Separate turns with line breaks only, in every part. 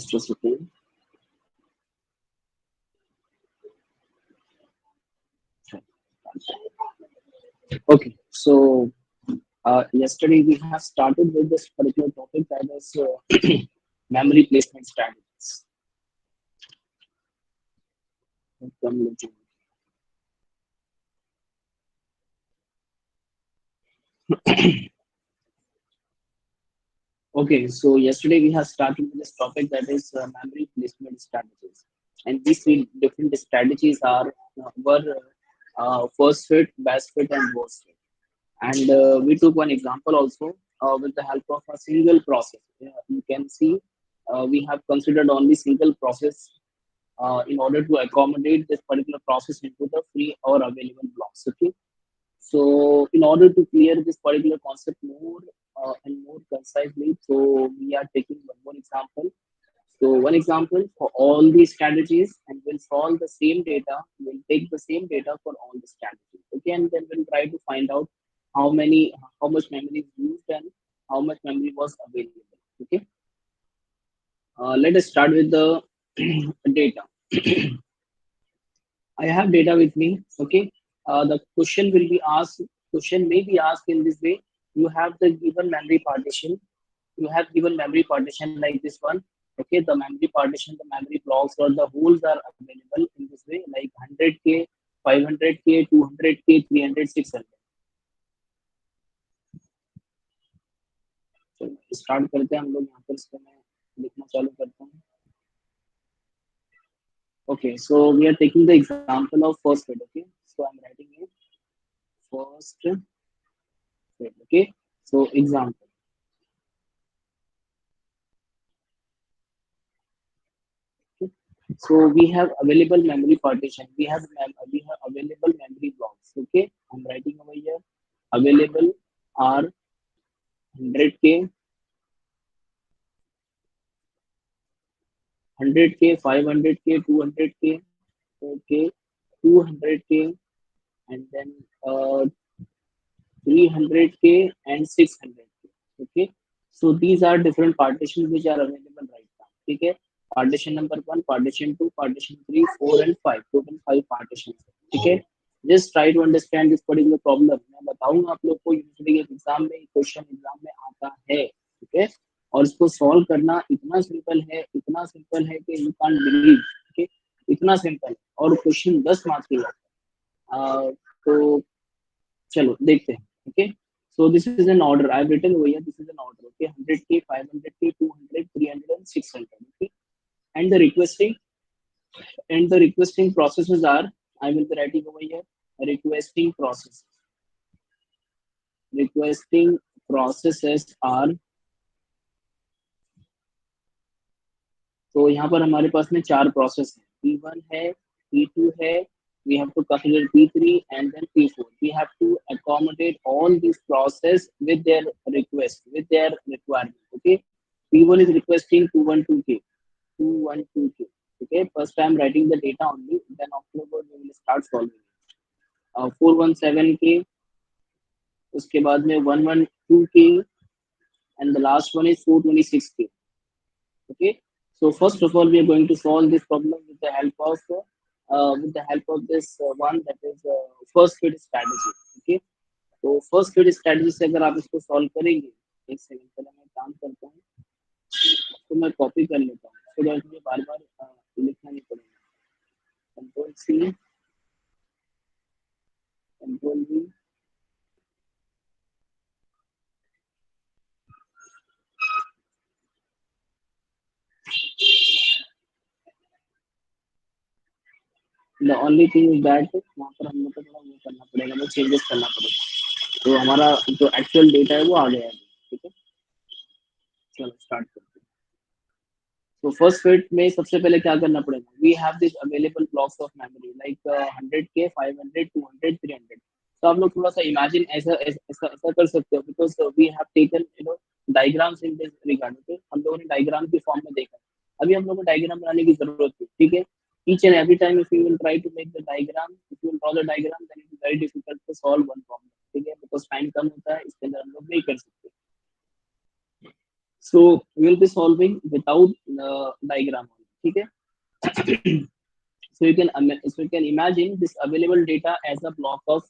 Just a second. Okay, so yesterday we have started with this particular topic, that is memory placement strategies. Okay, so yesterday we have started with this topic, that is memory placement strategies, and these three different strategies are were first fit, best fit, and worst fit. And we took one example also with the help of a single process. Yeah, you can see we have considered only single process in order to accommodate this particular process into the free or available blocks. Okay, so in order to clear this particular concept more and more concisely, so we are taking one more example. So one example for all these strategies, and we'll solve the same data. We'll take the same data for all the strategies. Okay, and then we'll try to find out how much memory is used and how much memory was available. Okay, let us start with the data. I have data with me. Okay, the question will be asked. Question may be asked in this way: you have the given memory partition. You have given memory partition like this one. Okay, the memory partition, the memory blocks or the holes are available in this way, like 100K, 500K, 200K, 300, 600. चलो start करते हैं हम लोग यहाँ पर, इसको मैं लिखना चालू करता हूँ. Okay, so we are taking the example of first grade. Okay, so I'm writing it first grade. Okay, so example. Okay. So we have available memory partition. We have available memory blocks. Okay, I'm writing over here. Available are 100K, 100K, 500K, 200K, okay, 200K, and then 300K and 600K. Okay, so these are different partitions which are available right now. Okay, partition number 1, partition 2, partition 3, 4 and 5, total 5 partitions. Okay, just try to understand this particular problem. मैं बताऊंगा आप लोग को usually exam में, question exam में आता है. ठीक है, और इसको सॉल्व करना इतना सिंपल है, इतना सिंपल है कि यू कांट बिलीव. ठीक है, इतना सिंपल, और क्वेश्चन 10 मार्क्स के आता है. तो चलो देखते हैं. Okay, so this is an order I have written over here. This is an order. Okay, 100K, 500K, 200, 300 and 600. Okay, and the requesting processes are, I will be writing over here, requesting processes. Requesting processes are, तो यहाँ पर हमारे पास में 4 process है. P1 है, P2 है, we have to consider P3 and then P4. We have to accommodate all these process with their request, with their requirement. Okay, P1 is requesting 212K, 212K. Okay, first I am writing the data only, then afterward we will start solving. 417K, उसके बाद में 112K, and the last one is 426K. Okay, so first of all we are going to solve this problem with the help of this one, that is first fit strategy. Okay, तो first fit strategy से अगर आप इसको solve करेंगे, एक second पहले मैं काम करता हूँ, तो मैं कॉपी कर लेता हूँ, तो मुझे बार बार लिखना नहीं पड़ेगा. Control C, control V, the only thing is that वहाँ पर हम लोग को थोड़ा वो करना पड़ेगा, वो चेंजेस करना पड़ेगा. तो हमारा जो एक्चुअल डेटा है वो आ गया है. ठीक है, चलो स्टार्ट करते हैं. तो फर्स्ट फिट में सबसे पहले क्या करना पड़ेगा, we have this available blocks of memory like 100K, 500, 200, 300. तो आप लोग थोड़ा सा इमेजिन ऐसा कर सकते हो, because we have taken diagrams in this regard. Okay, हम लोगों ने डायग्राम की फॉर्म में देखा. अभी हम लोग को डायग्राम बनाने की जरूरत है. ठीक है, each and every time if you will try to make the diagram, if you will draw the diagram, then it is very difficult to solve one problem. ठीक है, बिकॉज टाइम कम होता है, इसके अंदर हम लोग नहीं कर सकते. So we will be solving without diagram only, ठीक है. So you can imagine this available data as a block of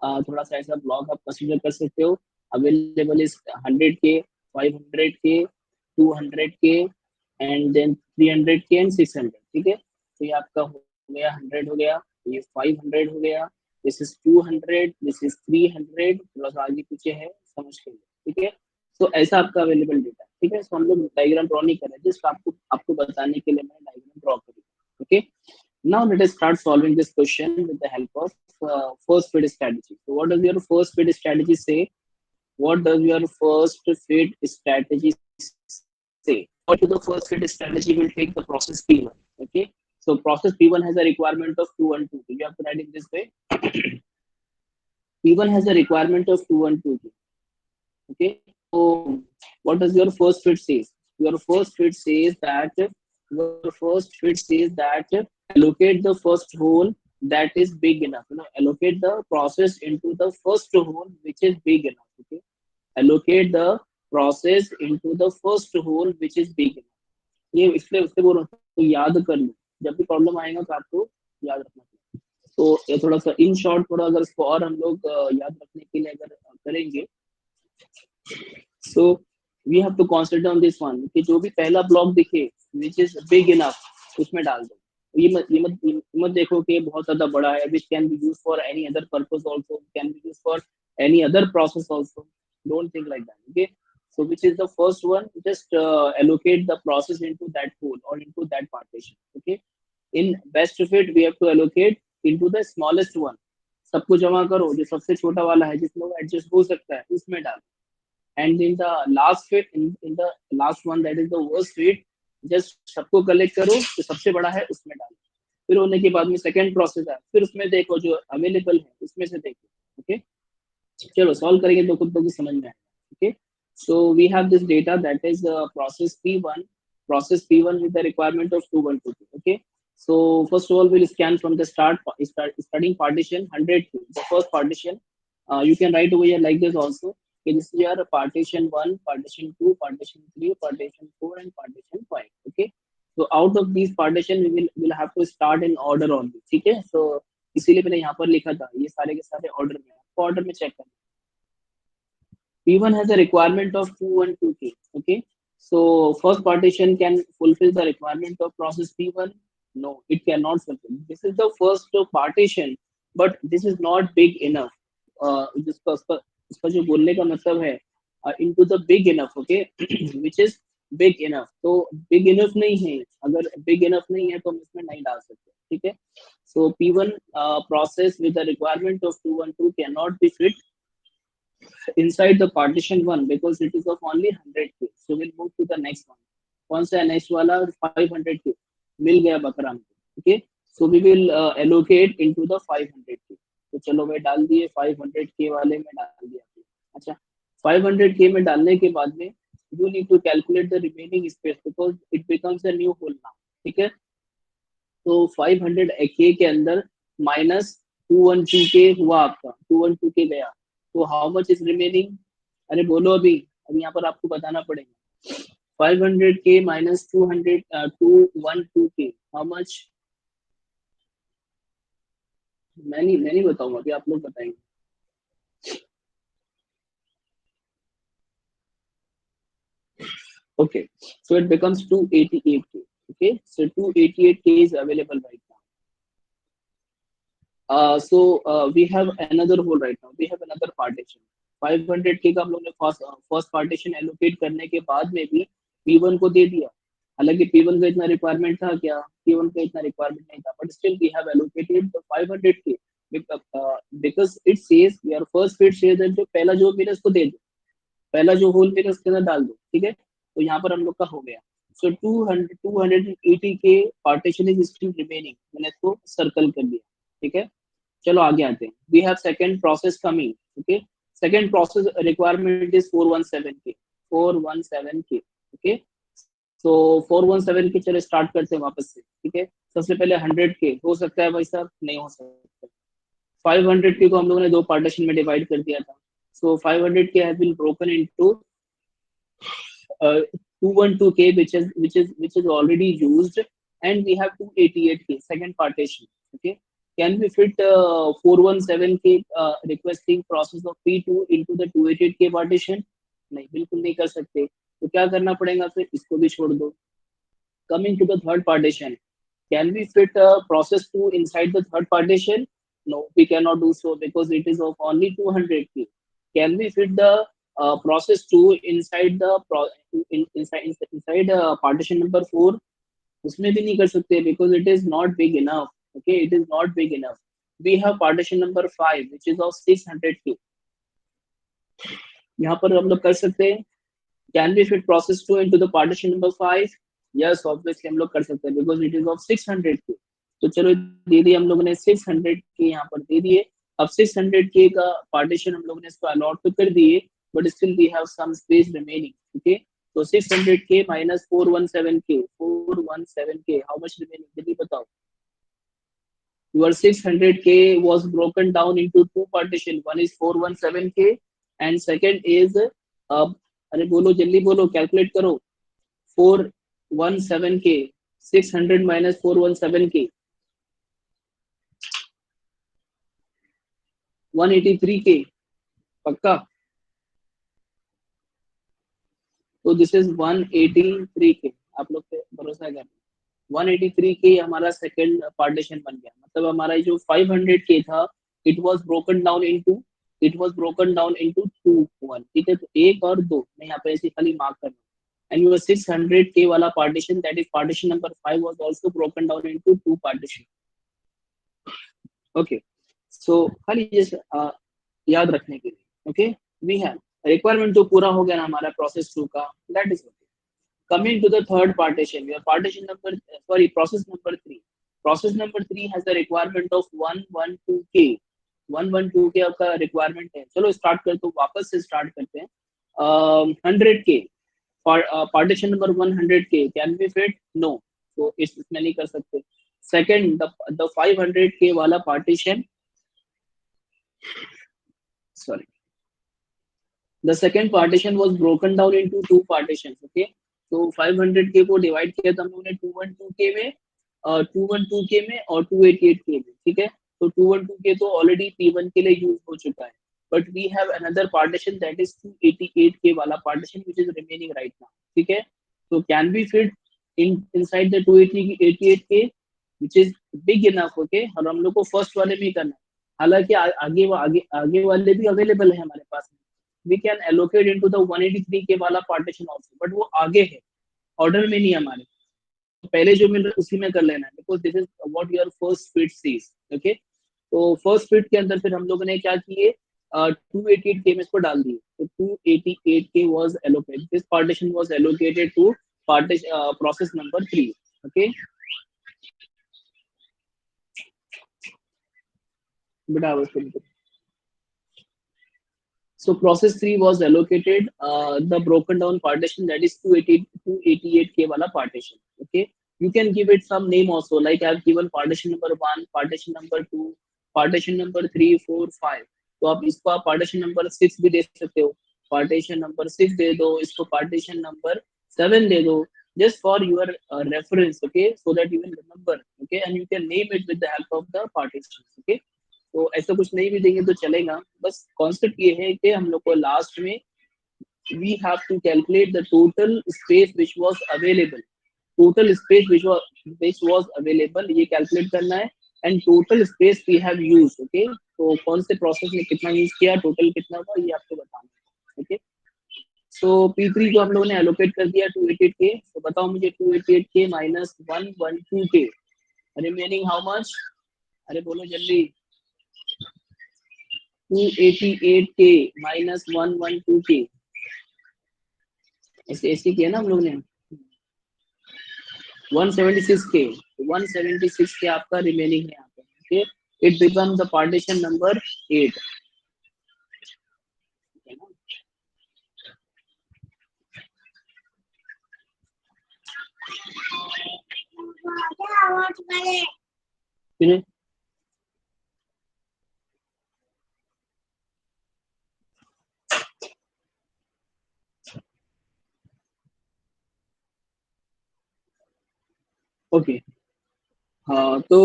थोड़ा सा ऐसा block आप consider कर सकते हो. Available is 100K, 500K, 200K, and then 300K and 600. ठीक है. तो ये आपका हो गया 100 हो गया, ये 500 हो गया, this is 200, this is 300, थोड़ा सा आगे पीछे है समझ के लिए. ठीक है. तो ऐसा आपका अवेलेबल डेटा. ठीक है. सो हम लोग डायग्राम ड्रॉ नहीं कर रहे, जस्ट आपको आपको बताने के लिए मैंने डायग्राम ड्रॉ करी. Okay. Now let us start solving this question with the help of first fit strategy. So what does your first fit strategy say? What does your first fit strategy say? According to the first fit strategy, we'll take the process P1. Okay. So process P1 has a requirement of 2 and 2. You have to write it this way. P1 has a requirement of 2 and 2. Okay. So what does your first fit says? Your first fit says that allocate the first hole that is big enough. Allocate the process into the first hole which is big enough. Okay. Allocate the process into the first hole which is big enough. ये इसलिए उससे बोल रहा हूँ तो याद कर लो, जब भी प्रॉब्लम आएगा तो आपको याद रखना चाहिए. तो ये थोड़ा सा इन शॉर्ट, थोड़ा अगर इसको और हम लोग याद रखने के लिए अगर करेंगे, so we have to concentrate on this one कि जो भी पहला ब्लॉक दिखे which is big enough उसमें डाल दो. ये मत देखो कि बहुत ज्यादा बड़ा है, which can be used for any other purpose also, can be used for any other process also. Don't think like that. Okay. So which is the first one? Just allocate the process into that hole or into that partition. Okay. In best fit we have to allocate into the smallest one. सबको जमा करो, जो सबसे छोटा वाला है जिसमें वो एडजस्ट हो सकता है उसमें डालो. And in the last fit, in the last one, that is the worst fit, just सबको कलेक्ट करो जो सबसे बड़ा है उसमें डालो. फिर होने के बाद में सेकंड प्रोसेस है, फिर उसमें देखो जो अवेलेबल है उसमें से देखो. ओके. चलो सॉल्व करेंगे तो खुद को समझ में आएगा. Okay. So we have this data that is process P1 with the requirement of 2122. Okay. So first of all, we'll scan from the starting partition 100. The first partition, you can write over here like this also. Okay, this is your partition 1, partition 2, partition 3, partition 4, and partition 5. Okay. So out of these partition, we will have to start in order only. ठीक है. So इसीलिए मैंने यहाँ पर लिखा था ये सारे के सारे ऑर्डर में, आपको ऑर्डर में चेक करना. P1 has a requirement of 2 and 2K. Okay. So first partition can fulfill the requirement of process P1. No, it cannot fulfill. This is the first partition, but this is not big enough. जिसका जो बोलने का मतलब है into the big enough. Okay. Which is big enough. तो big enough नहीं है. अगर big enough नहीं है तो हम इसमें नहीं डाल सकते. ठीक है. So P1 process with the requirement of 2 and 2 cannot be fit inside the partition 1 because it is of only 100K. So we'll move to the next one. कौन सा है नेक्स्ट वाला? 500K. मिल गया बकरा हमको. Okay. So we will allocate into the 500K. तो चलो मैं डाल दिए 500K वाले में डाल दिया. अच्छा, 500K में डालने के बाद में you need to calculate the remaining space because it becomes a new hole now. ठीक है. तो 500K के अंदर माइनस 212K हुआ आपका, 212K गया. तो हाउ मच इज रिमेनिंग? अरे बोलो अभी, अभी यहाँ पर आपको बताना पड़ेगा. 500K minus 212K, how much? मैं नहीं बताऊंगा, अभी आप लोग बताएंगे. Okay, so it becomes 288K. Okay, so 288K is available right now. So we have another hole right now. We have another partition. 500K का हम लोग ने फर्स्ट पार्टीशन एलोकेट करने के बाद में भी P1 को दे दिया. हालांकि P1 का इतना रिक्वायरमेंट था क्या? P1 का इतना रिक्वायरमेंट नहीं था, but still we have allocated the 500K because it says your first fit says that जो पहला जो मेरे उसको दे दो, पहला जो होल मेरे उसके अंदर डाल दो. ठीक है. तो यहाँ पर हम लोग का हो गया. सो 280K partition is still remaining. मैंने इसको सर्कल कर दिया. ठीक है. चलो आगे आते हैं. We have second process coming. Okay. Second process requirement is 417K. 417K. Okay. So 417K चलो स्टार्ट करते हैं वापस से. ठीक है. सबसे पहले 100K हो सकता है भाई साहब? नहीं हो सकता. 500K को हम लोगों ने दो पार्टीशन में डिवाइड कर दिया था. So 500K has been broken into 212K, which is already used, and we have 288K second partition. Okay, can we fit 417K requesting process of P2 into the 288K partition? नहीं, बिल्कुल नहीं कर सकते. तो क्या करना पड़ेगा, फिर इसको भी छोड़ दो. Coming to the third partition, can we fit process 2 inside the third partition? No, we cannot do so because it is of only 200K. Can we fit the process 2 inside the inside partition number 4? उसमें भी नहीं कर सकते because it is not big enough. Okay, it is not big enough. We have partition number 5 which is of 600K. यहाँ पर हम लोग कर सकते हैं. Can we fit process 2 into the partition number 5? Yes, obviously हम लोग कर सकते हैं because it is of 600K. तो चलो दे दिए हम लोगों ने 600K यहाँ पर दे दिए. अब 600K का partition हम लोगों ने इसको allot तो कर दिए, but still we have some space remaining. Okay, so 600K minus 417K. 417K, how much remaining? जल्दी बताओ. Your 600K was broken down into two partition. One is 417K and second is अरे बोलो जल्दी बोलो, calculate करो. 417K, 600 minus 417K, 183K. पक्का? तो this is 183K. आप लोग पे भरोसा कर. 183K हमारा सेकंड पार्टीशन बन गया. मतलब हमारा जो 500K था, it was broken down into 2 1. ठीक है, तो एक और दो मैं यहाँ पे ऐसे खाली मार्क कर. And your 600K wala partition, that is partition number 5, was also broken down into two partition. Okay, so खाली just याद रखने के लिए. Okay, we have requirement तो पूरा हो गया ना हमारा process 2 का. That is okay. Coming to the third partition, your partition number, process number 3. Process number 3 has the requirement of 112K. 112K आपका requirement है. चलो start करते हैं, वापस से start करते हैं. 100K. Partition number 100K, can we fit? No, so इसमें नहीं कर सकते. Second, the 500K वाला partition, sorry, the second partition was broken down into two partitions. Okay, so 500K को divide किया था हम लोगों ने 212K में, 212K में और 288K में. ठीक है, तो 212K तो ऑलरेडी P1 के लिए यूज हो चुका है, but we have another partition, that is 288K वाला partition which is remaining right now. ठीक है, so can we fit inside the 288K which is big enough. Okay, और हम लोग को फर्स्ट वाले में ही करना है. हालांकि आगे वाले भी अवेलेबल है हमारे पास. We can allocate into the 183K वाला partition also, but वो आगे है, ऑर्डर में नहीं हमारे. पहले जो मिल रहा है उसी में कर लेना है, because this is what your first fit says. Okay, तो फर्स्ट फिट के अंदर फिर हम लोगों ने क्या किए, 288K में इसको डाल दिए. तो 288K was allocated, this partition was allocated to process number 3. Okay, बेटा so process 3 was allocated the broken down partition, that is 288K wala partition. Okay, you can give it some name also, like I have given partition number 1, partition number 2, partition number 3, 4, 5. तो आप इसको आप partition number 6 भी दे सकते हो. partition number 6 दे दो, इसको partition number 7 दे दो, just for your reference. Okay, so that you will remember. Okay, and you can name it with the help of the partitions. Okay, तो ऐसा कुछ नहीं भी देंगे तो चलेगा. बस कॉन्सेप्ट ये है कि हम लोग को लास्ट में we have to calculate the total space which was available. Total space which was available ये कैलकुलेट करना है, and total space we have used. Okay, तो कौन से प्रोसेस में कितना यूज किया, टोटल कितना हुआ, ये आपको बताना है. ओके, सो P3 को हम लोगों ने एलोकेट कर दिया 288K. तो बताओ मुझे 288K minus 112K remaining how much. अरे बोलो जल्दी. 288K माइनस 112K, ऐसे किया ना हम लोग ने. 176K, 176K आपका रिमेनिंग है यहाँ पे. Okay, it become the partition number 8. Okay, हाँ तो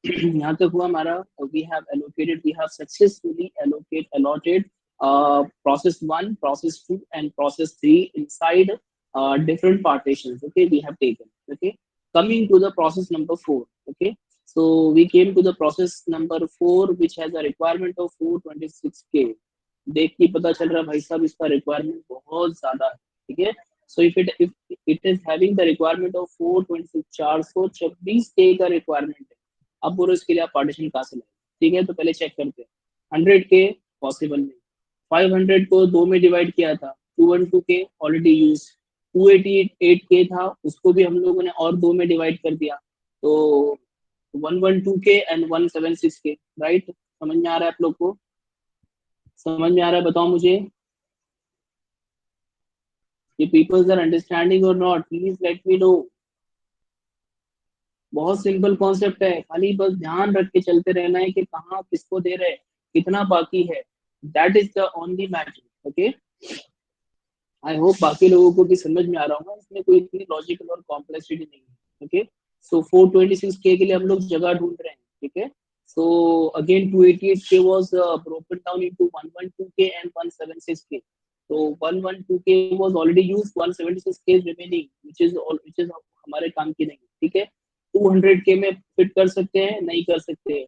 यहाँ तक हुआ हमारा. वी हैव सक्सेसफुली allotted process 1, process 2 and process 3 inside different partitions. Okay, we have taken. Okay, coming to the process number 4. Okay, so we came to the process number 4 which has a requirement of 426K. देख के पता चल रहा है भाई साहब इसका requirement बहुत ज्यादा है. ठीक है, so if it is having the requirement of 426, 426K का रिक्वायरमेंट है. अब बोलो इसके लिए आप पार्टीशन कहाँ से लाए. ठीक है, तो पहले चेक करते हैं. 100K पॉसिबल नहीं. 500 को दो में डिवाइड किया था, 212K ऑलरेडी यूज. 288K था, उसको भी हम लोगों ने और दो में डिवाइड कर दिया, तो 112K एंड 176K. राइट, समझ में आ रहा है आप लोग को? समझ में आ रहा है, बताओ मुझे ये पीपल्स आर अंडरस्टैंडिंग और not, please let me know. बहुत सिंपल कॉन्सेप्ट है, खाली बस ध्यान रख के चलते रहना है कि कहाँ किसको दे रहे हैं, कितना बाकी है. That is the only matter. Okay, I hope बाकी लोगों को भी समझ में आ रहा होगा, इसमें कोई इतनी लॉजिकल और कॉम्प्लेक्सिटी नहीं है. ओके, सो 426K के लिए हम लोग जगह ढूंढ रहे हैं. ठीक है, so again 288K was broken down into 112K and 176K. So 112K was already used, 176K is remaining, which is हमारे काम की नहीं. ठीक है, 200K में फिट कर सकते हैं, नहीं कर सकते हैं.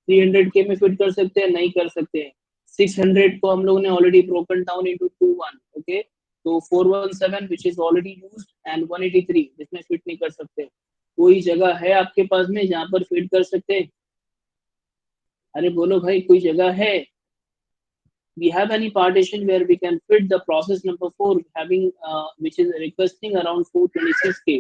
300K में फिट कर सकते हैं, नहीं कर सकते हैं. 600 को हम लोग ने already broken down into 21. Okay, तो 417 which is already used and 183 जिसमें फिट नहीं कर सकते. कोई जगह है आपके पास में जहां पर फिट कर सकते हैं? अरे बोलो भाई, कोई जगह है? We have any partition where we can fit the process number 4 having which is requesting around 426K.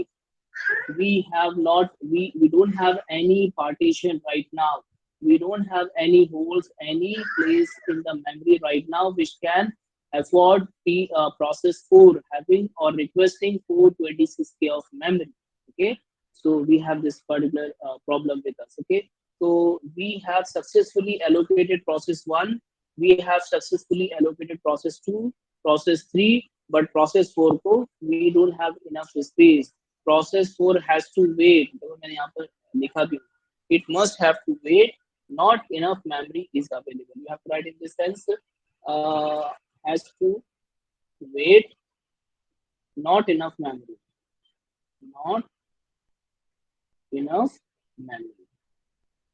We have not, we don't have any partition right now. We don't have any holes, any place in the memory right now which can afford the process 4 having or requesting 426K of memory. Okay, so we have this particular problem with us. Okay, so we have successfully allocated process 1, we have successfully allocated process 2, process 3, but process 4 को we don't have enough space. Process 4 has to wait. देखो मैंने यहाँ पर लिखा भी, it must have to wait. Not enough memory is available. You have to write in this sense, has to wait. Not enough memory. Not enough memory.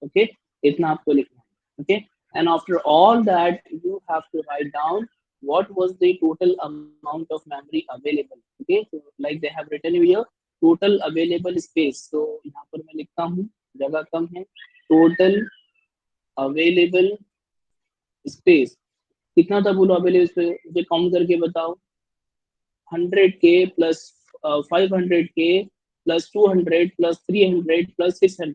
Okay, इतना आपको लिखना है. Okay, and after all that you have to write down what was the total amount of memory available. Okay, so like they have written here, total available space. So यहाँ पर मैं लिखता हूँ, जगह कम है, total available space कितना था बोलो अवेलेबल स्पेस, मुझे काउंट करके बताओ. 100K plus 500K plus 200 plus 300 plus 600.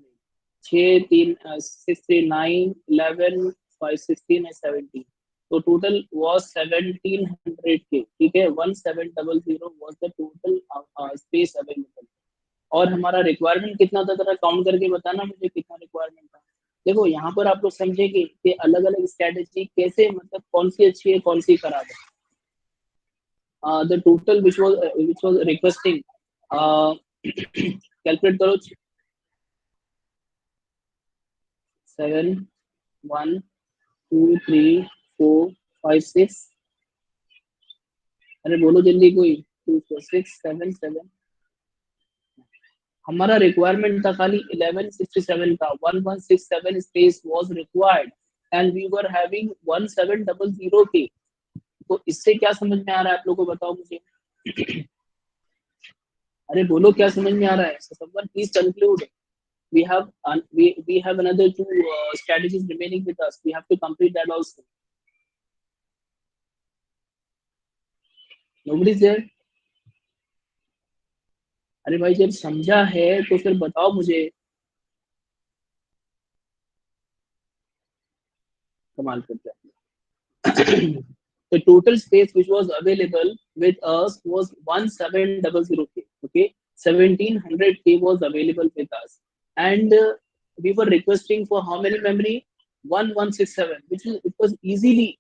6 3 6 3 9 11 5 16 and 17. तो टोटल was 1700K. ठीक है, 1700 was the total space available. और हमारा रिक्वायरमेंट कितना था, जरा काउंट करके बताना मुझे कितना रिक्वायरमेंट था. देखो यहाँ पर आप लोग समझेंगे कि अलग अलग स्ट्रेटेजी कैसे, मतलब कौन सी अच्छी है कौन सी खराब है. The total which was requesting, calculate करो. 7 1 2 3 4 5 6. अरे बोलो जल्दी कोई. 2 4 6 7 7. हमारा रिक्वायरमेंट था खाली 1167 का. 1167 space was required and we were having 1700K. तो इससे क्या समझ में आ रहा है आप लोगों को, बताओ मुझे. अरे बोलो क्या समझ में आ रहा है. So someone please conclude. We have another two strategies remaining with us. We have to complete that also. Nobody is there. अरे भाई जब समझा है तो फिर बताओ मुझे. कमाल करते हैं. The total space which was available with us was 1700K. Okay, 1700K was available with us, and we were requesting for how many memory? 1167, which is, it was easily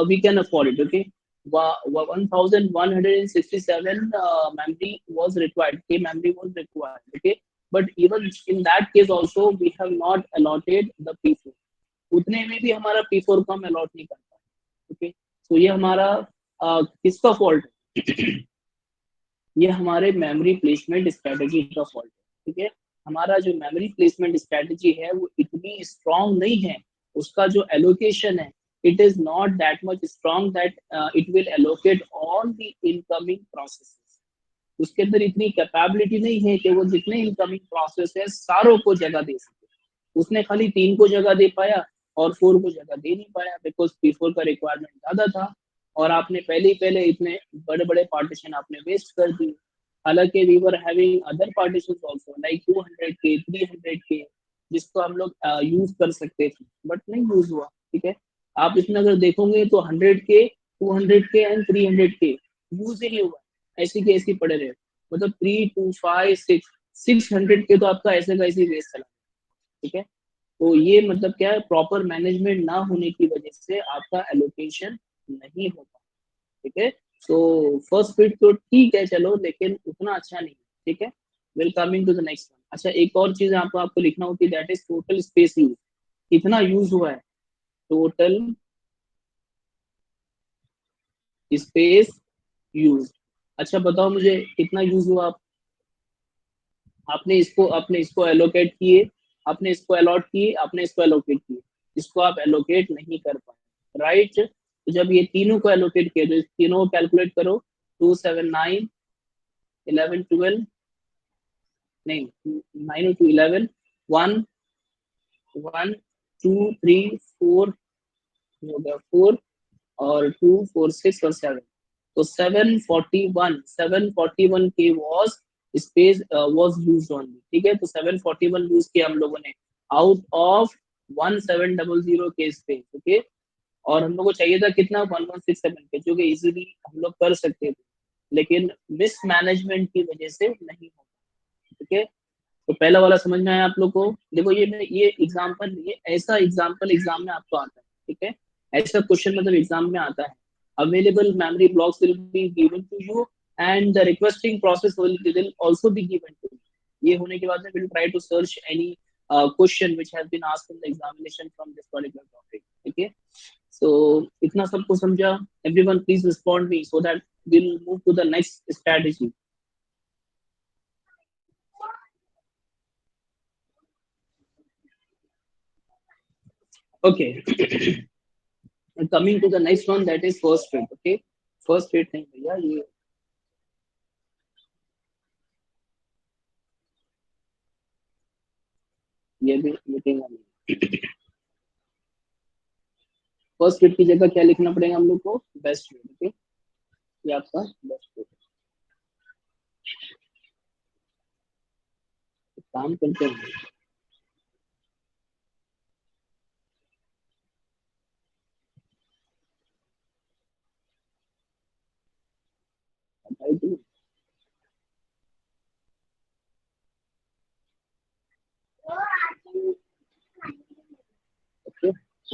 we can afford it. Okay, 1167 memory was required. K memory was required. Okay, but even in that case also we have not allotted the P4. उतने में भी हमारा P4 को हम allot नहीं कर पाए. Okay, so ये हमारा किसका फॉल्ट है? ये हमारे मेमोरी प्लेसमेंट स्ट्रेटेजी का फॉल्ट है. ठीक है, हमारा जो मेमोरी प्लेसमेंट स्ट्रेटेजी है वो इतनी स्ट्रांग नहीं है, उसका जो एलोकेशन है it is not that much strong that it will allocate all the incoming processes. उसके अंदर इतनी कैपेबिलिटी नहीं है कि वो जितने इनकमिंग प्रोसेस है सारों को जगह दे सके. उसने खाली 3 को जगह दे पाया और 4 को जगह दे नहीं पाया बिकॉज P4 का रिक्वायरमेंट ज्यादा था और आपने पहले ही पहले इतने बड़े बड़े पार्टीशन आपने वेस्ट कर दिए. हालांकि we were having other partition also like 200K 300K जिसको हम लोग यूज कर सकते थे बट नहीं यूज हुआ. ठीक है, आप इसमें अगर देखोगे तो 100K 200K and 300K use ही नहीं हुआ, ऐसी के ऐसी पड़े रहे. मतलब 3 2 5 600K तो आपका ऐसे का ऐसे वेस्ट चला. ठीक है, तो ये मतलब क्या है, प्रॉपर मैनेजमेंट ना होने की वजह से आपका एलोकेशन नहीं हो पाता. ठीक है, सो फर्स्ट फिट तो ठीक है चलो लेकिन उतना अच्छा नहीं है. ठीक है, will coming to the next one. अच्छा, एक और चीज आपको लिखना होती है that is total space use. कितना यूज हुआ है, टोटल स्पेस यूज. अच्छा बताओ मुझे कितना यूज हुआ. आपने इसको एलोकेट किए, आपने इसको अलॉट किए, आपने इसको एलोकेट किए, इसको आप एलोकेट नहीं कर पाए. राइट, तो जब ये तीनों को एलोकेट किया तो इस तीनों को कैलकुलेट करो. 2 7 9 11 12 नहीं 9 2 11 1 1 2 3 4 हो गया 4 और 2 4 6 और 7. तो 741 K was space was used only. ठीक है, तो 741 यूज किया हम लोगों ने out of 1700K space. Okay, और हम लोग को चाहिए था कितना 1167K जो कि इजीली हम लोग कर सकते थे लेकिन मिस मैनेजमेंट की वजह से नहीं हो. ठीक है, तो पहला वाला समझ में आया आप लोग को. देखो ये एग्जांपल, ये ऐसा एग्जांपल एग्जाम में आपको आता है. ठीक है, ऐसा क्वेश्चन मतलब एग्जाम में आता है. Available memory blocks will be given to you and the requesting process will also be given to you. ये होने के बाद में will try to search any question which has been asked in the examination from this particular topic. ठीक है, so इतना सबको समझा. Everyone please respond me so that we'll move to the next strategy. Okay. Coming to the next one, that is first fit. Okay, first fit नहीं भैया, ये भी meeting वाली. फर्स्ट फिट की जगह क्या लिखना पड़ेगा हम लोग को, बेस्ट फिट. ओके, ये आपका बेस्ट फिट. काम करते हैं. ओके,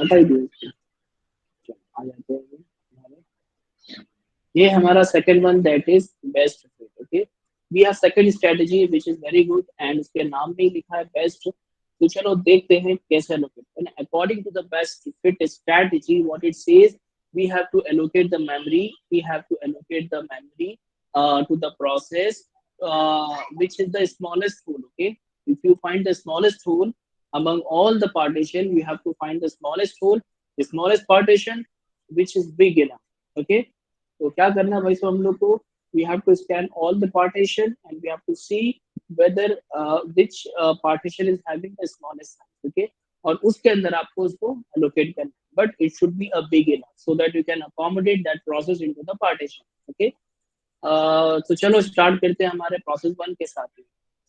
हटाई दीजिए. आ जाते हैं. ये हमारा second one that is best fit. Okay, we have second strategy which is very good and उसके नाम में ही लिखा है बेस्ट. तो चलो देखते हैं कैसे allocate. According to the best fit strategy, what it says, we have to allocate the memory. We have to allocate the memory to the process which is the smallest hole. Okay, if you find the smallest hole among all the partition, you have to find the smallest hole, the smallest partition which is big enough. Okay, तो क्या करना भाई साहब हम लोग को, we have to scan all the partition and we have to see whether which partition is having the smallest size. Okay, और उसके अंदर आपको उसको allocate करना, but it should be a big enough so that you can accommodate that process into the partition. Okay, तो चलो start करते हैं हमारे प्रोसेस वन के साथ.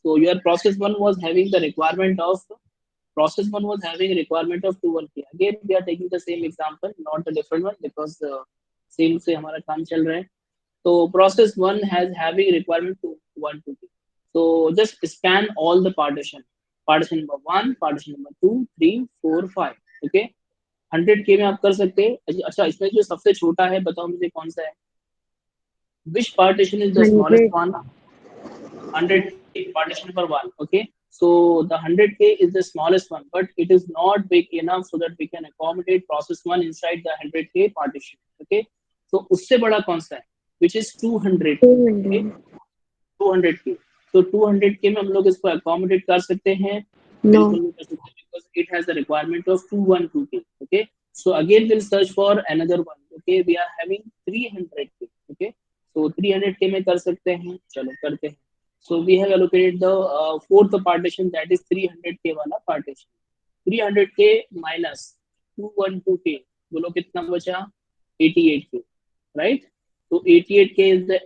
So your process one was having the requirement of process one was having requirement of 21K. Again we are taking the same example, not a different one because same से हमारा काम चल रहा है. तो process one has having requirement to 1 2 3. So just scan all the partition. Partition number 1, partition number 2, 3, 4, 5. Okay, 100K में आप कर सकते हैं. अच्छा, इसमें जो सबसे छोटा है बताओ मुझे कौन सा है. Which partition is the smallest one? 100K, partition number 1. Okay, So the 100K is the smallest one, but it is not big enough so that we can accommodate process one inside the 100K partition. Okay. So उससे बड़ा कौन सा है? Which is 200K. Okay.
200.
200K. So 200K में हम लोग इसको accommodate कर सकते हैं? बिल्कुल
No.
नहीं कर सकते because it has a requirement of 212K. Okay. So again we'll search for another one. Okay. We are having 300K. Okay. So 300K में कर सकते हैं. चलो करते हैं. So we have allocated the fourth partition, that is 300K वाला partition. 300K minus 212K, बोलो कितना बचा? 88K, right? So 88K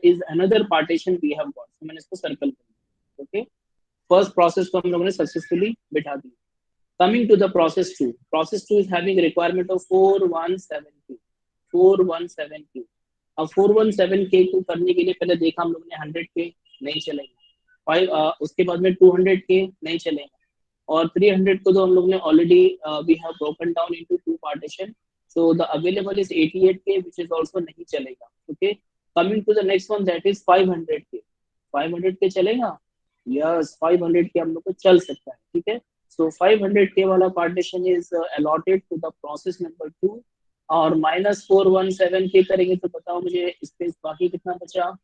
is another partition we have got. So मैंने इसको सर्कल कर दिया. Okay. फर्स्ट प्रोसेस को हम लोगों ने सक्सेसफुली बिठा दिया. Coming to the process 2 is having a requirement of 417K. 417K. अब 417K को करने के लिए पहले देखा हम लोगों ने 100K नहीं चलेगा. उसके बाद में 200K नहीं चलेगा. और 300 को तो हम लोग ने already we have broken down into two partition. So the available is 88K which is also नहीं चलेगा. Okay. Coming to the next one, that is 500K. 500K चलेगा? यस, 500K हम लोग को चल सकता है. ठीक है. सो 500K वाला partition is allotted to the process number 2. और -417K करेंगे तो बताओ मुझे स्पेस बाकी कितना बचा?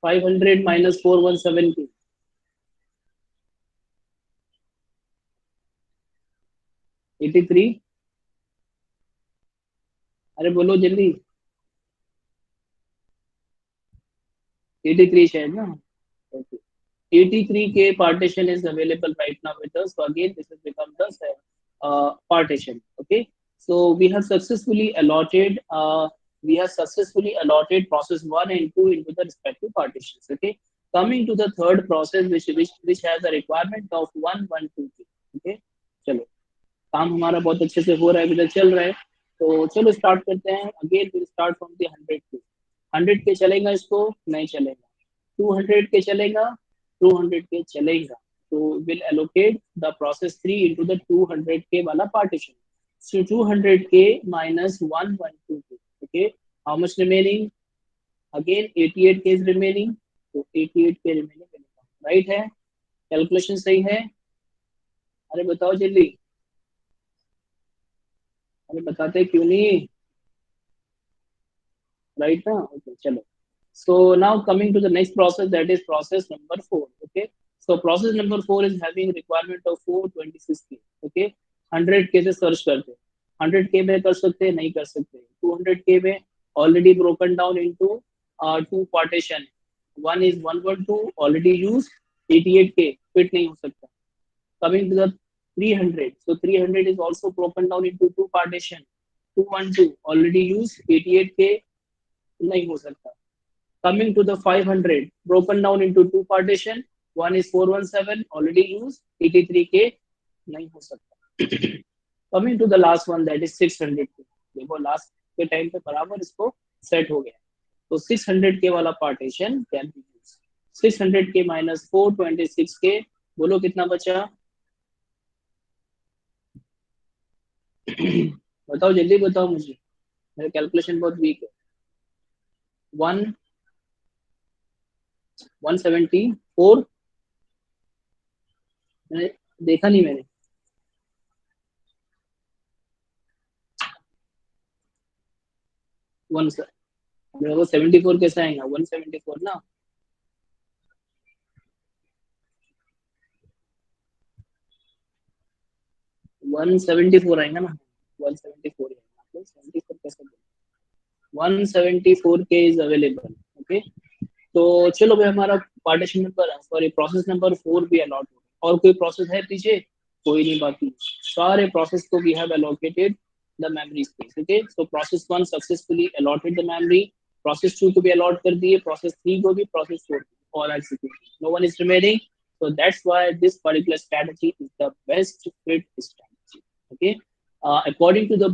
500 माइनस 417K. 83. अरे बोलो जल्दी. 83 शायद ना. Okay. 83K partition is available right now with us. So again, this has become the partition. Okay. So we have successfully allotted process 1 and 2 into the respective partitions. Okay. Coming to the third process, which has a requirement of 112K. Okay. चलो, काम हमारा बहुत अच्छे से हो रहा है, इधर चल रहा है. तो चलो स्टार्ट करते हैं. Again will start from the 100K. 100K चलेगा इसको? नहीं चलेगा. 200K चलेगा? 200K चलेगा. तो will allocate the process 3 into the 200K वाला partition. So 200K minus 112K. Okay. How much remaining? Again 88K is remaining. तो 88K remaining. राइट है? कैलकुलेशन सही है? अरे बताओ जल्दी. अरे बताते क्यों नहीं? Right now? Okay, chalo. So now coming to the next process, that is process number 4. Okay. So process number 4 is having requirement of 426K. Okay. 100K से सर्च करते हैं. 100K में कर सकते हैं? नहीं कर सकते. 200K में already broken down into two partition. One is 112 already used. 88K fit नहीं हो सकता. Coming to the 300. So 300 is also broken down into two partition. 212 already used. 88K नहीं हो सकता. Coming to the 500, broken down into two partition. One is 417 already used. 83K नहीं हो सकता. Coming to the last one, that is 600K. देखो last के time पे बराबर इसको सेट हो गया. तो 600K वाला partition can be use. 600K minus 426K, बोलो कितना बचा? बताओ जल्दी बताओ मुझे, मेरा कैलकुलेशन बहुत वीक है. 174. मैंने देखा नहीं मैंने. वन मेरे को 74 कैसे आएगा? 174 ना. 174 आएगा ना. 174 आएगा. 74 कैसे? 174K is available. ओके. तो चलो भाई, हमारा partition number, sorry process number 4 भी अलॉट हो गया. और कोई प्रोसेस है पीछे? कोई नहीं. बाकी सारे प्रोसेस को we have allocated the memory space. Okay. So process 1 successfully allotted the memory. Process 2 को भी अलॉट कर दिए. प्रोसेस 3 को भी. प्रोसेस 4 को. All executed. No one is remaining. So that's why this particular strategy is the best fit strategy. Okay. According to the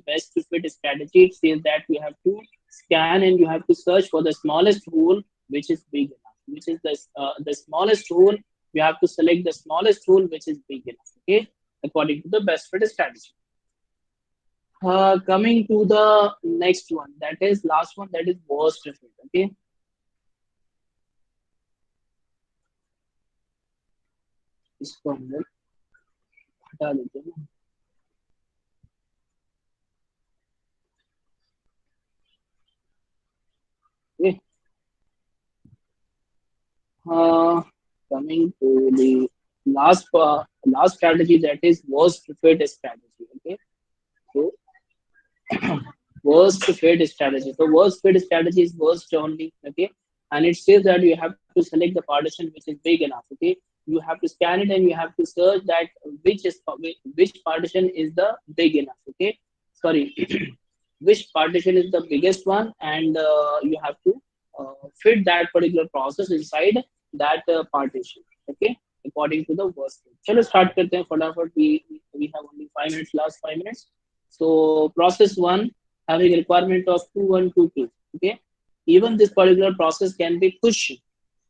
best fit strategy, it says that you have to scan and you have to search for the smallest hole which is big enough. Which is the smallest hole? You have to select the smallest hole which is big enough. Okay, according to the best fit strategy. Coming to the next one, that is last one, that is worst fit. Okay. इसको हम लोग हटा देते हैं ना। Okay. Coming to the last strategy, that is worst fit strategy. Okay, so worst fit strategy. So worst fit strategy is worst only. Okay, and it says that you have to select the partition which is big enough. Okay, you have to scan it and you have to search that which partition is the big enough. Okay, sorry, which partition is the biggest one, and you have to fit that particular process inside that partition. Okay, according to the worst fit. चलो start करते हैं फटाफट. We have only 5 minutes, last 5 minutes. So process one having a requirement of 2 1 2 2. Okay, even this particular process can be pushed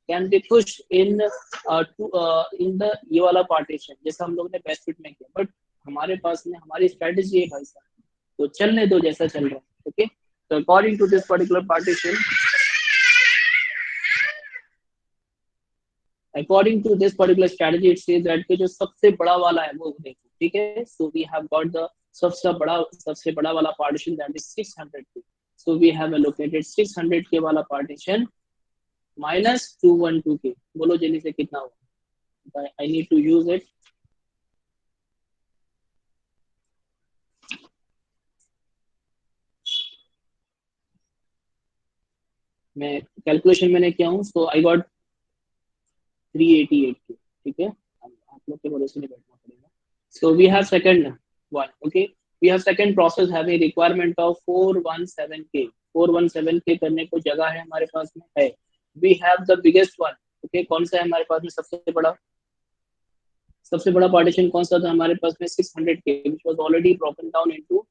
in the ये वाला partition जैसा हम लोग ने best fit में किया. But हमारे पास में हमारी strategy है भाई साहब, तो चलने दो जैसा चल रहा है. Okay, so according to this particular partition, according to this particular strategy, it says that कि जो सबसे बड़ा वाला है वो देखो. ठीक है, so we have got the सबसे बड़ा वाला partition, that is 600k. So we have allocated 600k वाला partition minus 212k. बोलो जल्दी से कितना हुआ. I need to use it. मैं कैलकुलेशन मैंने किया हूँ. So I got 388k. ठीक है, आप लोग के भरोसे नहीं बैठना पड़ेगा. So we have second one. Okay, we have second process having requirement of 417k. 417k करने को जगह है हमारे पास में है. We have the biggest one. Okay, कौन सा है हमारे पास में सबसे बड़ा पार्टीशन कौन सा था हमारे पास में 600k, which was already broken down into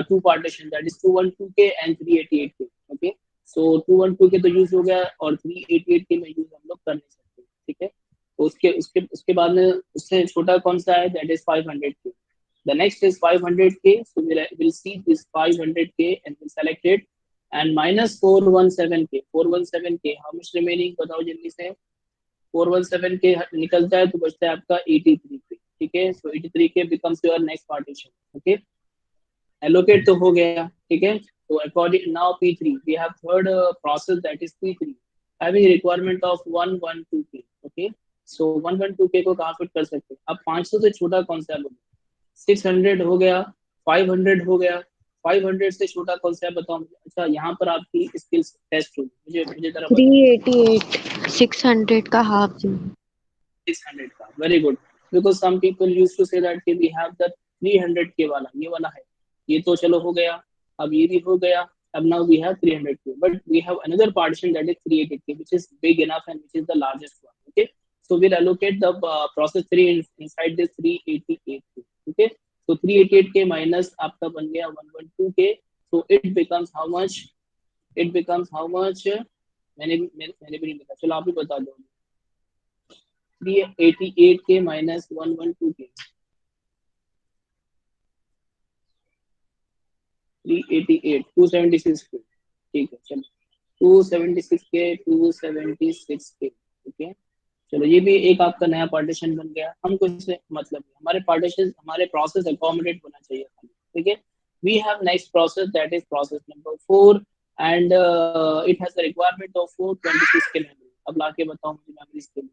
two partition, that is 212k and 388k. Okay, so 212k तो यूज हो गया और 388k में यूज हम लोग कर नहीं सकते. ठीक है, तो उसके उसके उसके बाद में उससे छोटा कौन सा है, that is 500k. The next is 500k, so we'll see this 500k and we'll select it, and minus 417k. 417k, how much remaining बताओ जल्दी से. 417k निकलता है तो बचता है आपका 83k. ठीक है, सो 83k becomes your next partition. Okay, allocate तो हो गया. ठीक है, तो according now P3 we have third process, that is P3 having requirement of 112k. Okay, so 112k को कहाँ फिट कर सकते हैं. अब 500 से छोटा कौन सा है. 600 हो गया, 500 हो गया, 500 से छोटा कौन सा है बताओ मुझे. अच्छा, यहाँ पर आपकी स्किल्स टेस्ट होगी. मुझे मुझे जरा
388 600 का हाफ जो
600 का. Very good, because some people use to say that we have the 300k वाला, ये वाला है. ये तो चलो हो गया, अब ये भी हो गया. अब now we have 300k, but we have another partition that is 380k, which is big enough and which is the largest one. Okay, so we'll allocate the process 3 inside this 388k. Okay, so 388k minus आपका बन गया 112k. So it becomes how much, मैंने भी नहीं लिखा, चलो आप ही बता दो. 388k minus 112k. 388 276k. ठीक है, चलो 276k 276k. ओके, चलो ये भी एक आपका नया पार्टीशन बन गया. हमको इससे मतलब है, हमारे पार्टीशन हमारे प्रोसेस अकोमोडेट होना चाहिए. ठीक है, we have next process, that is process number 4, and it has the requirement of 426k memory. अब लाके बताओ मुझे मेमोरी के लिए.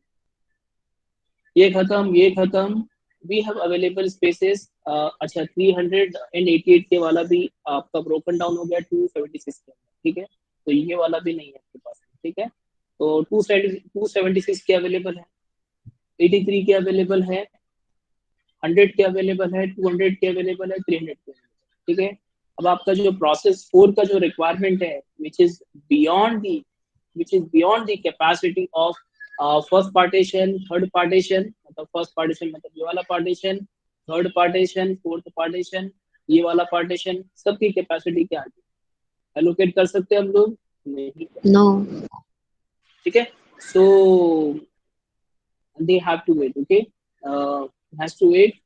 ये खत्म, ये खत्म. We have available spaces. अच्छा, 388 के वाला भी आपका ब्रोकन डाउन हो गया 276 के. ठीक है, तो ये वाला भी नहीं है आपके पास. ठीक है, तो 276 के अवेलेबल है, 83 के अवेलेबल है, 100 के अवेलेबल है, 200 के अवेलेबल है, 300 के. ठीक है, अब आपका जो प्रोसेस 4 का जो रिक्वायरमेंट है, which is beyond the capacity of first partition, third partition, मतलब फर्स्ट पार्टीशन मतलब ये वाला partition, third partition, fourth partition, ये वाला पार्टीशन, सबकी कैपेसिटी क्या है, एलोकेट कर सकते हैं हम लोग. नहीं.
नो.
ठीक है, सो they have to wait. Okay, has to wait,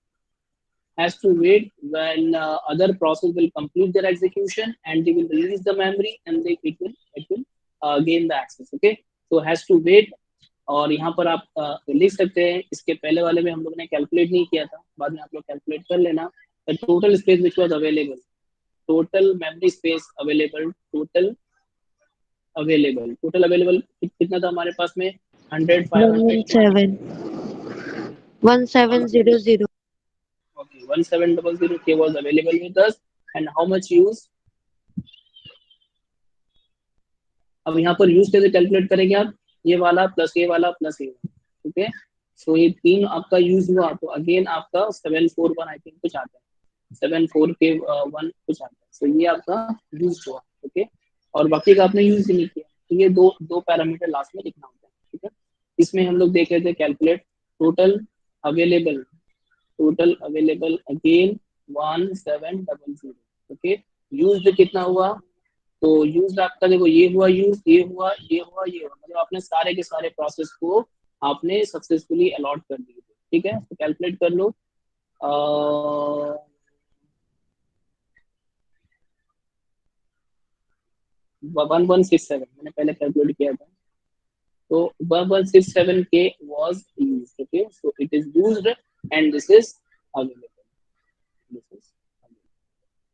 when other process will complete their execution and they will release the memory, and it will gain the access. Okay, so has to wait और यहाँ पर आप लिख सकते हैं, इसके पहले वाले में हम लोग ने कैलकुलेट नहीं किया था, बाद में आप लोग कैलकुलेट कर लेना। The total space which was available, total memory space available, total available कितना था हमारे पास में, 100, 500, 200?
117 1700.
Okay, 1700 K was available with us, and how much use? अब यहाँ पर यूज कैसे कैलकुलेट करेंगे आप, ये वाला प्लस ये वाला प्लस ये वाला, ठीक है। सो ये तीन आपका यूज हुआ, तो अगेन आपका 741 आई थिंक कुछ आता है, 74K1 कुछ आता है, सो ये आपका यूज हुआ, ओके। और बाकी का आपने यूज ही नहीं किया, तो ये दो दो पैरामीटर लास्ट में लिखना होता है, ठीक है। इसमें हम लोग देख रहे थे calculate total available, total available again 1700, okay. Use कितना हुआ, तो यूज आपका देखो ये हुआ यूज, ये हुआ, ये हुआ, ये हुआ, मतलब आपने सारे के सारे प्रोसेस को आपने सक्सेसफुली अलॉट कर दिए थे, ठीक है। तो कैलकुलेट कर लो, 1167 मैंने पहले कैलकुलेट किया था, तो 1167 K was used, okay, so it is used and this is available, this is available.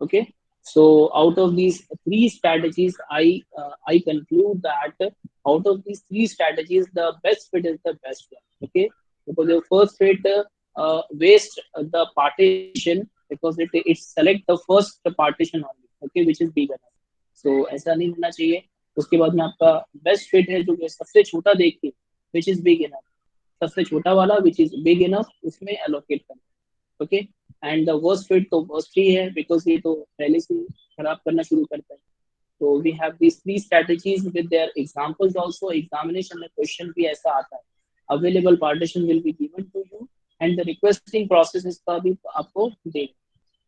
Okay, so out of these three strategies, I conclude that out of these three strategies the best fit is the best one, okay, because the first fit waste the partition because it select the first partition only, okay, which is big enough, so ऐसा नहीं होना चाहिए। उसके बाद में आपका best fit है जो कि सबसे छोटा देख के विच इज बिग इनफ, सबसे छोटा वाला विच इज बिग इनफ उसमें एलोकेट करना, okay. And the worst fit तो वर्स्ट ही है बिकॉज ये तो पहले से खराब करना शुरू करता है। तो we have these three strategies with their examples also, examination में क्वेश्चन भी ऐसा आता है, available partition will be given to you and the requesting process इसका भी आपको देगा,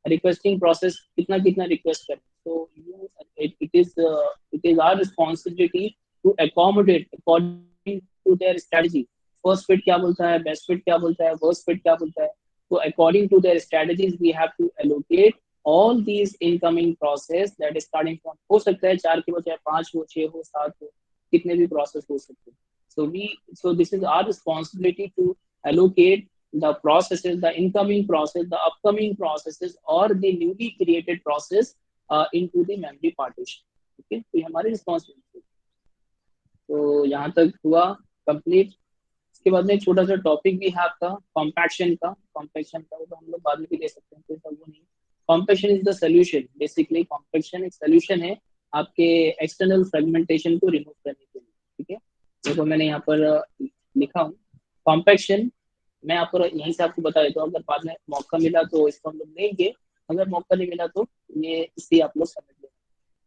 requesting process कितना कितना रिक्वेस्ट करें, so you it is our responsibility to accommodate according to their strategy, first fit क्या बोलता है, best fit क्या बोलता है, worst fit क्या बोलता है, so according to their strategies we have to allocate all these incoming process that is starting from, हो सकता है चार के बजाय पांच हो, छह हो, सात हो, कितने भी प्रोसेस हो सकते हैं, so this is our responsibility to allocate the processes, the incoming process, the upcoming processes, or the newly created process into the memory partition. Okay, तो ये हमारी रिस्पॉन्सिबिलिटी। तो यहाँ तक हुआ कंप्लीट। इसके बाद में एक छोटा सा टॉपिक भी है आपका कॉम्पैक्शन का, कॉम्पैक्शन का वो तो हम लोग बाद में भी ले सकते हैं, कोई सब वो नहीं। Compaction is the solution, basically compaction एक सोल्यूशन है आपके एक्सटर्नल फ्रेगमेंटेशन को रिमूव करने के लिए, ठीक है। देखो मैंने यहाँ पर लिखा हूँ कॉम्पैक्शन, मैं आपको यहीं से आपको बता देता हूँ, अगर बाद में मौका मिला तो इसको हम लोग लेंगे, अगर मौका नहीं मिला तो ये इसी आप लोग समझ लेंगे,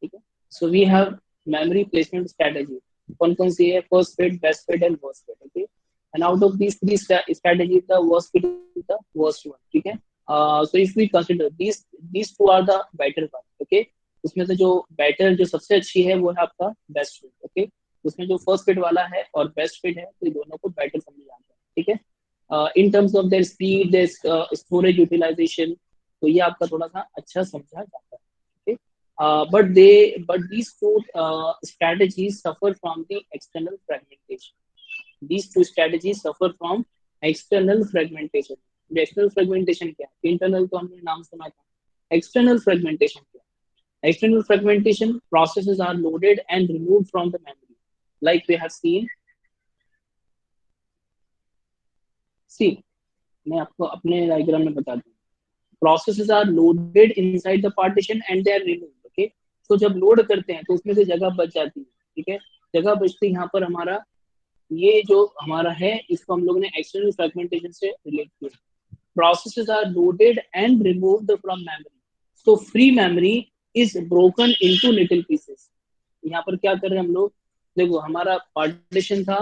ठीक है। So we have memory placement strategy, कौन कौन सी है, first fit, best fit and worst fit, okay. And out of these three strategies the worst fit is the worst one, ठीक है। So if we consider these two are the better one, okay, उसमें से जो better जो सबसे अच्छी है वो है आपका बेस्ट फिट, ओके। उसमें जो फर्स्ट फिट वाला है और बेस्ट फिट है तो ये दोनों को बेटर समझ जाता है, ठीक है। In terms of their speed, their storage utilization, तो ये आपका थोड़ा सा अच्छा समझा जाता है, ठीक है। but these two strategies suffer from the external fragmentation, these two strategies suffer from external fragmentation। External fragmentation क्या है, इंटरनल तो हमने नाम सुना था, एक्सटर्नल फ्रेगमेंटेशन क्या है, external fragmentation processes are loaded and removed from the memory like we have seen, see मैं आपको अपने डायग्राम में बता दूं, processes are loaded inside the partition and they are removed, okay। तो जब लोड करते हैं तो उसमें से जगह बच जाती है, ठीक है। जगह बचती है, यहाँ पर हमारा ये जो हमारा है इसको हम लोग ने एक्सटर्नल फ्रेगमेंटेशन से रिलेट किया, processes are loaded and removed from memory, so free memory is broken into little pieces। यहाँ पर क्या कर रहे हैं हम लोग, देखो हमारा पार्टीशन था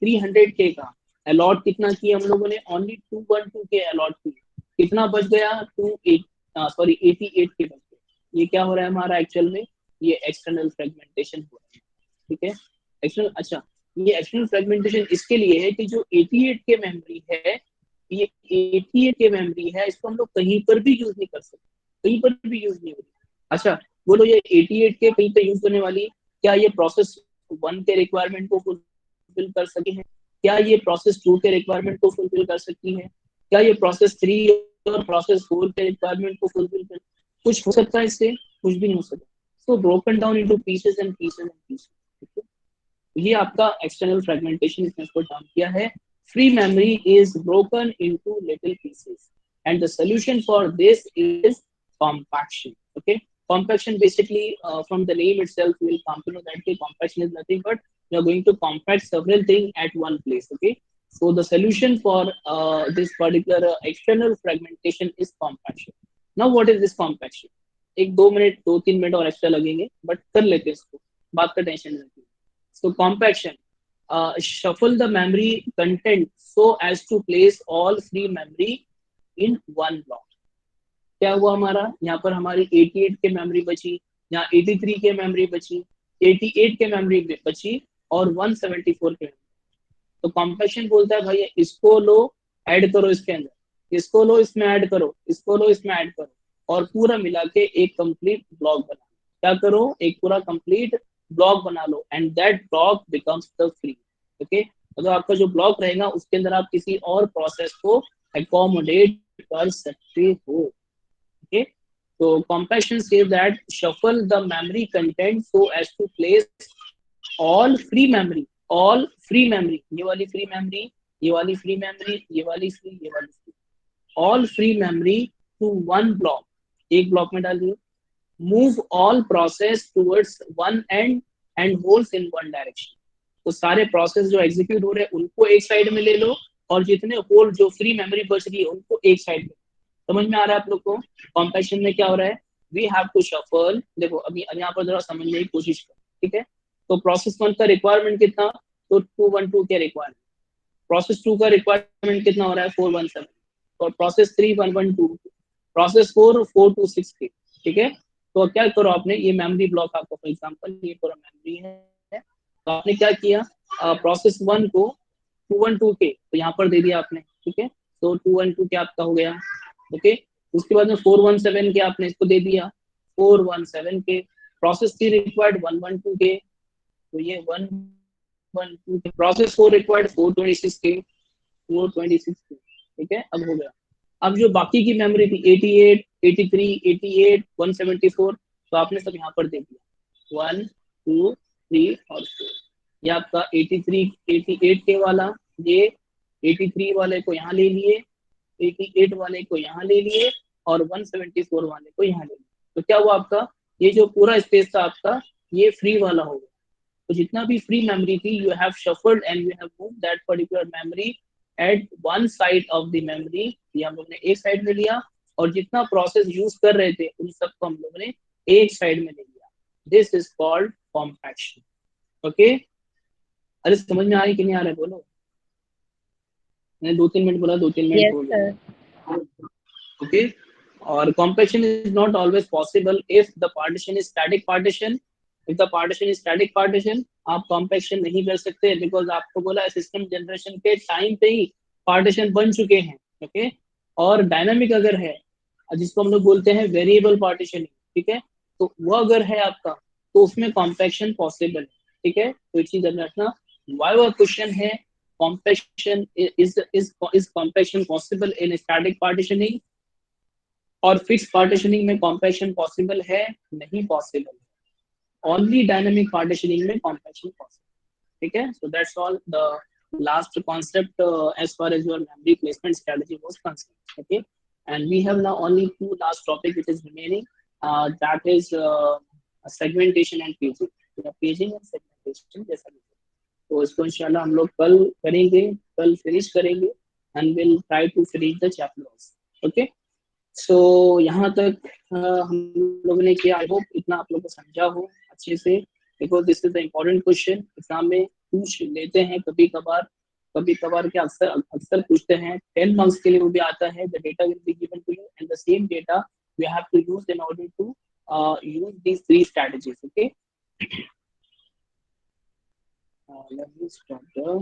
300K का, अलॉट कितना किया हम लोगों ने, ओनली 212K अलॉट किया, कितना बच गया, 88K बच गया। ये क्या हो रहा है हमारा एक्चुअल में, ये एक्सटर्नल फ्रेगमेंटेशन हो रहा है, ठीक है। एक्सटर्नल, अच्छा ये एक्सटर्नल फ्रेगमेंटेशन इसके लिए है कि जो 88K मेमोरी है, ये 88K मेमोरी है, इसको हम लोग कहीं पर भी यूज नहीं कर सकते, कहीं पर भी यूज नहीं होती। अच्छा बोलो ये 88K कहीं पे यूज होने वाली, क्या ये प्रोसेस वन के रिक्वायरमेंट को फुलफिल कर सके हैं, क्या ये प्रोसेस 2 के रिक्वायरमेंट को फुलफिल कर सकती है? क्या ये प्रोसेस 3 और प्रोसेस 4 के रिक्वायरमेंट को फुलफिल कर, कुछ हो सकता है इससे? कुछ भी नहीं हो सकता। So broken down into pieces and pieces and pieces. ये आपका एक्सटर्नल फ्रेगमेंटेशन इसने इसको टर्म किया है। Free memory is broken into little pieces and the solution for this is compaction. Okay, compaction basically from the name itself you will come to know that the compaction is nothing but you are going to compact several things at one place. Okay, so the solution for this particular external fragmentation is compaction. Now what is this compaction? एक 2 minute 2-3 minute और extra लगेंगे but कर लेते हैं इसको, बात का tension नहीं है। So compaction, shuffle the memory content so as to place all free memory in one block. क्या हुआ हमारा, यहाँ पर हमारी 88 के मेमोरी बची, यहाँ 83 के मेमोरी बची, 88 के मेमोरी बची और 174 के। तो कॉम्पैक्शन बोलता है भाई इसको लो, ऐड करो इसके अंदर, इसको लो इसमें ऐड करो, इसको लो इसमें ऐड करो, और पूरा मिला के एक कंप्लीट ब्लॉक बना। क्या करो, एक पूरा कंप्लीट ब्लॉक बना लो and that block becomes the free. Okay, अगर आपका जो ब्लॉक रहेगा उसके अंदर आप किसी और प्रोसेस को अकोमोडेट कर सकते हो। Okay, so compaction says that shuffle the memory content so as to place all free memory, all free memory, ये वाली free memory, ये वाली free memory, ये वाली free, ये वाली free, all free memory to one block, एक block में डाल दिए। Move all process towards one end and holes in one direction. तो सारे प्रोसेस जो एग्जीक्यूट हो रहे हैं उनको एक साइड में ले लो और जितने होल जो फ्री मेमोरी बच रही है उनको एक साइड में। समझ में आ रहा है आप लोग को कॉम्पैक्शन में क्या हो रहा है? We have to shuffle. देखो अभी यहाँ पर जरा समझने की कोशिश करो, ठीक है? तो प्रोसेस 1 का रिक्वायरमेंट कितना, तो 212 के रिक्वायरमेंट। प्रोसेस 2 का रिक्वायरमेंट कितना हो रहा है, 417, और प्रोसेस 3 112, प्रोसेस 4 426 के, ठीक है? तो क्या करो आपने, ये मेमोरी ब्लॉक आपको फॉर एग्जांपल ये पूरा मेमोरी है, तो आपने क्या किया, प्रोसेस 1 को 212 के तो यहाँ पर दे दिया आपने, ठीक है? तो 212 के आपका हो गया। ओके, उसके बाद में 417 के आपने इसको दे दिया, 417 के। प्रोसेस 3 रिक्वायर्ड 112 के, तो ये 112 के। प्रोसेस 4 रिक्वायर्ड 426 के, 426 के, ठीक है? अब हो गया। अब जो बाकी की मेमोरी थी 88 83 88 174, तो आपने सब यहाँ पर दे दिया 1 2 3 और 4। ये आपका 83 88 के वाला, ये 83 वाले को यहाँ ले लिए, 88 वाले को यहाँ ले लिए और 174 वाले को यहाँ ले लिए। तो क्या हुआ आपका, ये जो पूरा स्पेस था आपका ये फ्री वाला हो गया। तो जितना भी फ्री मेमोरी थी you have shuffled and you have moved that particular memory at one side of the memory. ये हम लोग ने एक साइड में लिया और जितना प्रोसेस यूज कर रहे थे उन सबको हम लोग ने एक साइड में ले लिया। This is called compaction. Okay, अरे समझ में आ रही कि नहीं आ रहा है बोलो? मैंने 2-3 मिनट बोला, 2-3 मिनट
Yes,
हो
sir.
गया। ओके, और compaction is not always possible if the partition is static partition. If the partition is static partition, आप compaction नहीं कर सकते because आपको बोला सिस्टम जनरेशन के टाइम पे ही पार्टीशन बन चुके हैं। ओके, और डायनामिक अगर है जिसको हम लोग बोलते हैं वेरिएबल पार्टीशनिंग, ठीक है? तो वो अगर है आपका तो उसमें कॉम्पैक्शन पॉसिबल है, ठीक है? तो ये चीज रखना। वाई वो क्वेश्चन है compaction is compaction possible in static partitioning और फिक्स पार्टीशनिंग में कॉम्पैक्शन पॉसिबल है? नहीं पॉसिबल है। ओनली डायनामिक पार्टीशनिंग में कॉम्पैक्शन पॉसिबल, ठीक है? So that's all the last concept as far as your memory placement strategy was concerned. Okay, and we have now only two last topic which is remaining, that is segmentation and paging. Paging and segmentation जैसा भी, तो इसको इंशाल्लाह हम लोग कल करेंगे, कल फिनिश करेंगे and will try to finish the chapter also. Okay, सो यहाँ तक हम लोगों ने किया। आई होप इतना आप लोगों को समझा हो अच्छे से, because this is the important question exam में पूछ लेते हैं कभी कभार क्या अक्सर अक्सर पूछते हैं। 10 मार्क्स के लिए वो भी आता है। The data will be given to you and the same data we have to use in order to use these 3 strategies. Okay, let me start the